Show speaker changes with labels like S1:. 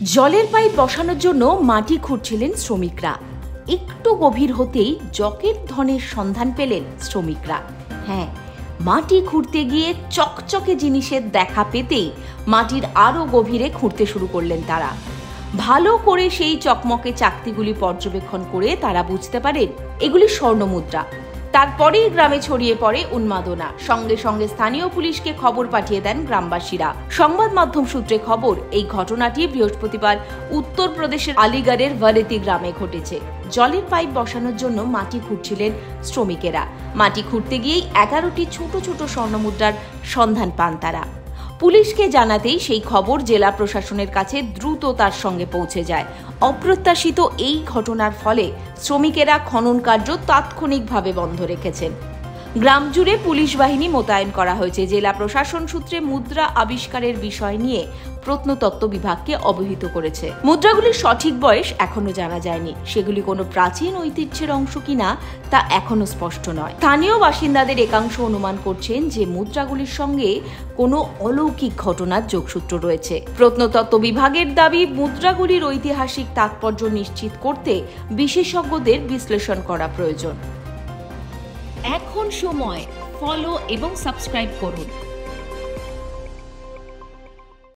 S1: জলের পাইপ বসানোর জন্য মাটি খুঁড়ছিলেন শ্রমিকরা। একটু গভীর হতেই জকের ধনের সন্ধান পেলেন শ্রমিকরা। হ্যাঁ, মাটি খুঁড়তে গিয়ে চকচকে জিনিসের দেখা পেতেই মাটির আরো গভীরে খুঁড়তে শুরু করলেন তারা। ভালো করে সেই চকমকে চাকতিগুলি পর্যবেক্ষণ করে তারা বুঝতে পারেন এগুলি স্বর্ণমুদ্রা। তারপরেই গ্রামে ছড়িয়ে পড়ে উন্মাদনা। সঙ্গে সঙ্গে স্থানীয় পুলিশকে খবর পাঠিয়ে দেন গ্রামবাসীরা। সংবাদ মাধ্যম সূত্রে খবর, এই ঘটনাটি বৃহস্পতিবার উত্তরপ্রদেশের আলিগড়ের ভারেতি গ্রামে ঘটেছে। জলের পাইপ বসানোর জন্য মাটি খুঁড়ছিলেন শ্রমিকেরা। মাটি খুঁড়তে গিয়েই 11টি ছোট ছোট স্বর্ণমুদ্রার সন্ধান পান তারা। পুলিশকে জানাতেই সেই খবর জেলা প্রশাসনের কাছে দ্রুত তার সঙ্গে পৌঁছে যায়। অপ্রত্যাশিত এই ঘটনার ফলে শ্রমিকেরা খনন কার্য তাৎক্ষণিকভাবে বন্ধ রেখেছেন। গ্রাম জুড়ে পুলিশ বাহিনী মোতায়েন করা হয়েছে। জেলা প্রশাসন সূত্রে মুদ্রা আবিষ্কারের বিষয় নিয়ে প্রত্নতত্ত্ব বিভাগকে অবহিত করেছে। মুদ্রাগুলির সঠিক বয়স এখনো জানা যায়নি। সেগুলি কোনো প্রাচীন ঐতিহ্যের অংশ কিনা তা এখনো স্পষ্ট নয়। স্থানীয় বাসিন্দাদের একাংশ অনুমান করছেন যে মুদ্রাগুলির সঙ্গে কোনো অলৌকিক ঘটনার যোগসূত্র রয়েছে। প্রত্নতত্ত্ব বিভাগের দাবি, মুদ্রাগুলির ঐতিহাসিক তাৎপর্য নিশ্চিত করতে বিশেষজ্ঞদের বিশ্লেষণ করা প্রয়োজন। এখন সময় ফলো এবং সাবস্ক্রাইব করুন।